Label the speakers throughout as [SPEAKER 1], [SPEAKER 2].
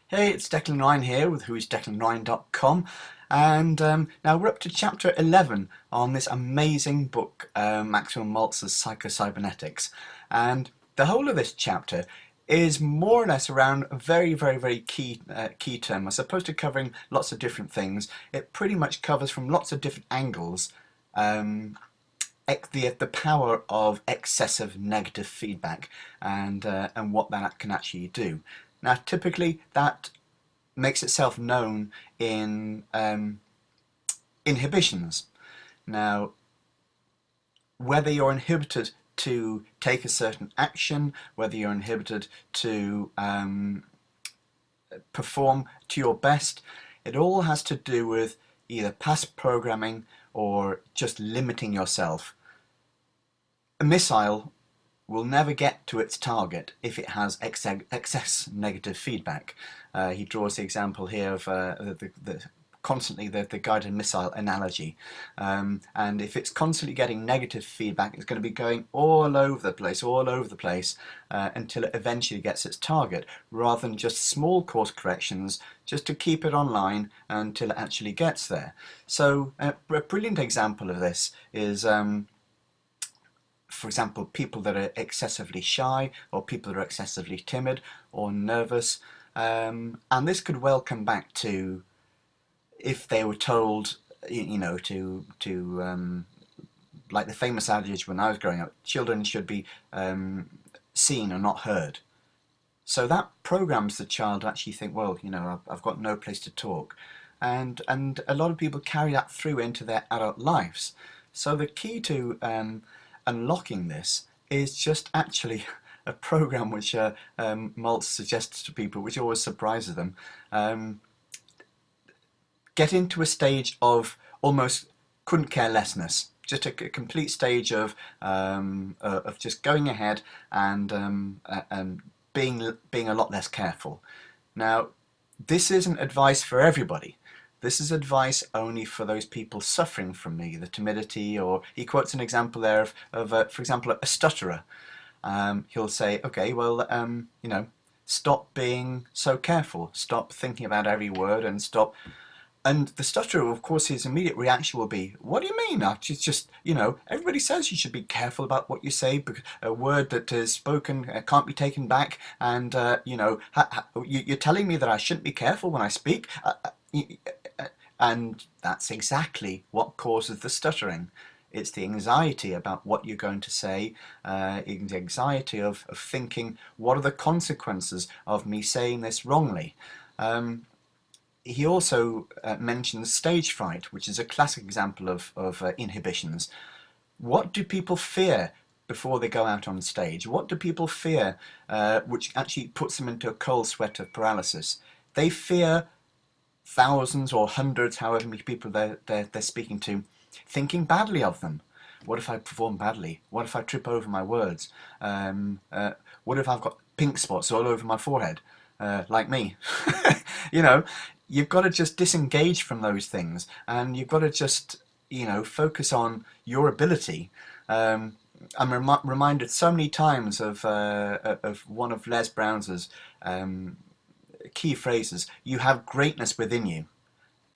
[SPEAKER 1] Hey, it's Declan Ryan here with whoisdeclanryan.com, and now we're up to chapter 11 on this amazing book, Maxwell Maltz's Psycho-Cybernetics. And the whole of this chapter is more or less around a very key term. As opposed to covering lots of different things, it pretty much covers from lots of different angles the power of excessive negative feedback and what that can actually do. Now, typically, that makes itself known in inhibitions. Now, whether you're inhibited to take a certain action, whether you're inhibited to perform to your best, it all has to do with either past programming or just limiting yourself. A missile will never get to its target if it has excess negative feedback. He draws the example here of the guided missile analogy. And if it's constantly getting negative feedback, it's going to be going all over the place, until it eventually gets its target, rather than just small course corrections just to keep it online until it actually gets there. So a brilliant example of this is for example, people that are excessively shy, or people that are excessively timid or nervous. And this could well come back to if they were told, like the famous adage when I was growing up, children should be seen and not heard. So that programs the child to actually think, well, I've got no place to talk. And a lot of people carry that through into their adult lives. So the key to unlocking this is just actually a program which Maltz suggests to people, which always surprises them. Get into a stage of almost couldn't care lessness, just a complete stage of just going ahead and being a lot less careful. Now, this isn't advice for everybody. This is advice only for those people suffering from the timidity, or he quotes an example there of for example, a stutterer. He'll say, okay, well, stop being so careful, stop thinking about every word, and stop. And the stutterer, of course, his immediate reaction will be, what do you mean? It's just, everybody says you should be careful about what you say, because a word that is spoken can't be taken back, and, you're telling me that I shouldn't be careful when I speak? And that's exactly what causes the stuttering. It's the anxiety about what you're going to say, the anxiety of thinking, what are the consequences of me saying this wrongly? He also mentions stage fright, which is a classic example of inhibitions. What do people fear before they go out on stage? What do people fear which actually puts them into a cold sweat of paralysis? They fear thousands or hundreds, however many people they're speaking to, thinking badly of them. What if I perform badly? What if I trip over my words? What if I've got pink spots all over my forehead, like me? You've got to just disengage from those things, and you've got to just, focus on your ability. I'm reminded so many times of one of Les Brown's key phrases: you have greatness within you.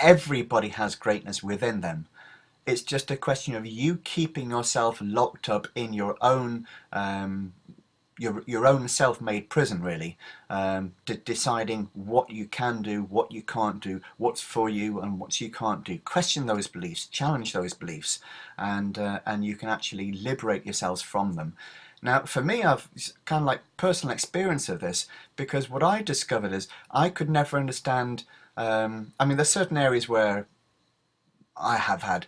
[SPEAKER 1] Everybody has greatness within them. It's just a question of you keeping yourself locked up in your own self-made prison, really, deciding what you can do, what you can't do, what's for you and what you can't do. Question those beliefs, challenge those beliefs, and you can actually liberate yourselves from them. Now, for me, I've kind of like personal experience of this, because what I discovered is I could never understand. There's certain areas where I have had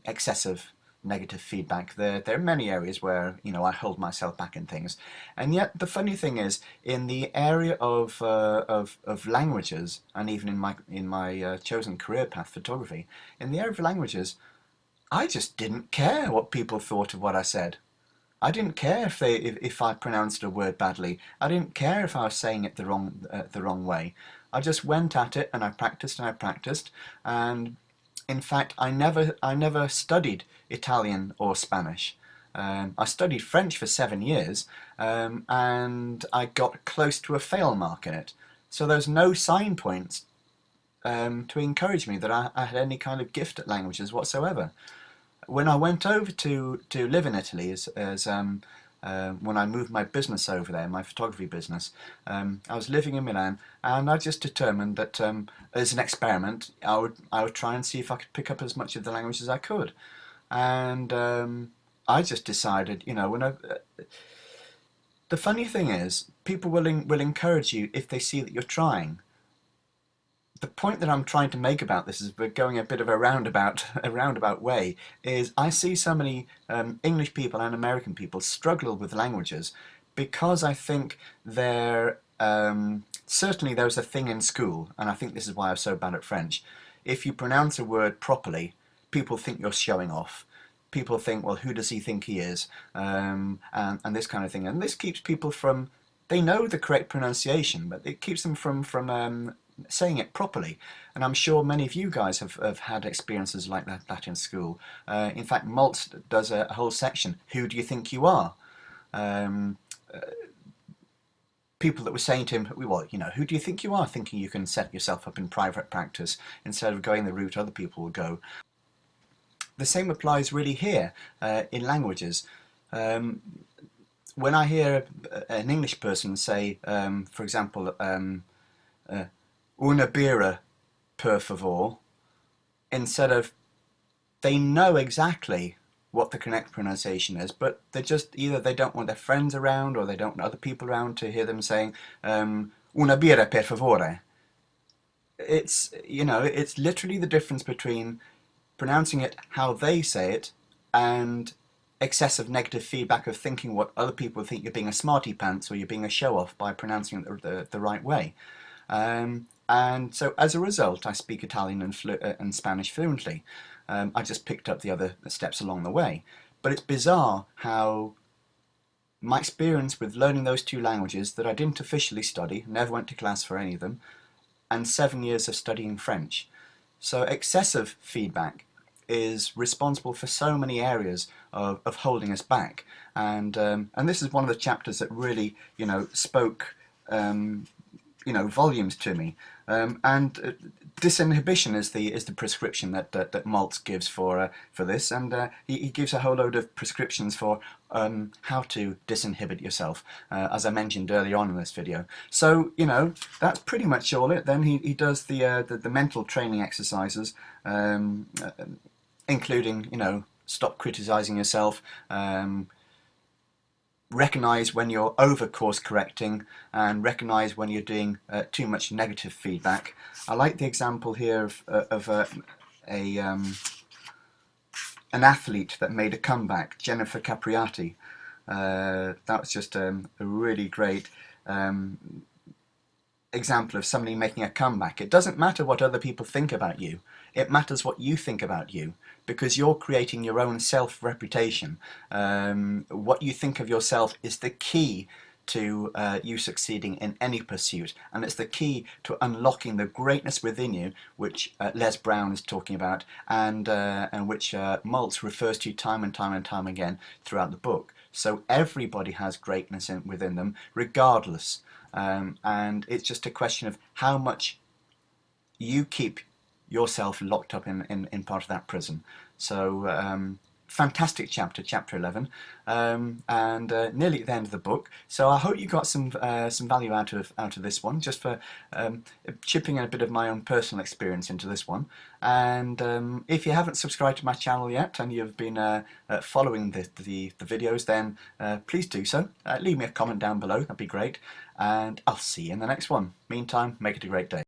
[SPEAKER 1] excessive negative feedback. There are many areas where I hold myself back in things, and yet the funny thing is, in the area of languages, and even in my chosen career path, photography, in the area of languages, I just didn't care what people thought of what I said. I didn't care if I pronounced a word badly. I didn't care if I was saying it the wrong way. I just went at it, and I practiced, and in fact, I never studied Italian or Spanish. I studied French for 7 years, and I got close to a fail mark in it. So there's no sign points to encourage me that I had any kind of gift at languages whatsoever. When I went over to live in Italy, when I moved my business over there, my photography business, I was living in Milan, and I just determined that as an experiment, I would try and see if I could pick up as much of the language as I could. And I just decided, you know, the funny thing is, people will encourage you if they see that you're trying. The point that I'm trying to make about this is we're going a bit of a roundabout way, is I see so many English people and American people struggle with languages because I think they're certainly there's a thing in school, and I think this is why I'm so bad at French. If you pronounce a word properly, people think you're showing off. People think, well, who does he think he is? And this kind of thing. And this keeps people from, they know the correct pronunciation, but it keeps them from saying it properly. And I'm sure many of you guys have had experiences like that in school. In fact, Maltz does a whole section, who do you think you are? People that were saying to him, well, you know, who do you think you are, thinking you can set yourself up in private practice instead of going the route other people will go. The same applies really here in languages. When I hear an English person say, for example, una birra, per favor, instead of, they know exactly what the correct pronunciation is, but they just, either they don't want their friends around or they don't want other people around to hear them saying, una birra, per favore. It's, you know, it's literally the difference between pronouncing it how they say it and excessive negative feedback of thinking what other people think you're being a smarty pants or you're being a show-off by pronouncing it the right way. And so as a result, I speak Italian and Spanish fluently. I just picked up the other steps along the way. But it's bizarre how my experience with learning those two languages that I didn't officially study, never went to class for any of them, and 7 years of studying French. So excessive feedback is responsible for so many areas of holding us back. And this is one of the chapters that really, you know, spoke volumes to me. Disinhibition is the prescription that Maltz gives for this, and he gives a whole load of prescriptions for how to disinhibit yourself, as I mentioned earlier on in this video. So, you know, that's pretty much all it. Then he does the mental training exercises, including, you know, stop criticizing yourself, recognize when you're over course correcting, and recognize when you're doing too much negative feedback. I like the example here of an athlete that made a comeback, Jennifer Capriati. That was just a really great example of somebody making a comeback. It doesn't matter what other people think about you. It matters what you think about you, because you're creating your own self-reputation. What you think of yourself is the key to you succeeding in any pursuit, and it's the key to unlocking the greatness within you, which Les Brown is talking about, and which Maltz refers to time and time again throughout the book. So everybody has greatness within them, regardless, and it's just a question of how much you keep yourself locked up in part of that prison. So fantastic chapter, chapter 11, and nearly at the end of the book. So I hope you got some value out of this one, just for chipping in a bit of my own personal experience into this one. And if you haven't subscribed to my channel yet and you've been following the videos, then please do so. Leave me a comment down below, that'd be great, and I'll see you in the next one. Meantime, make it a great day.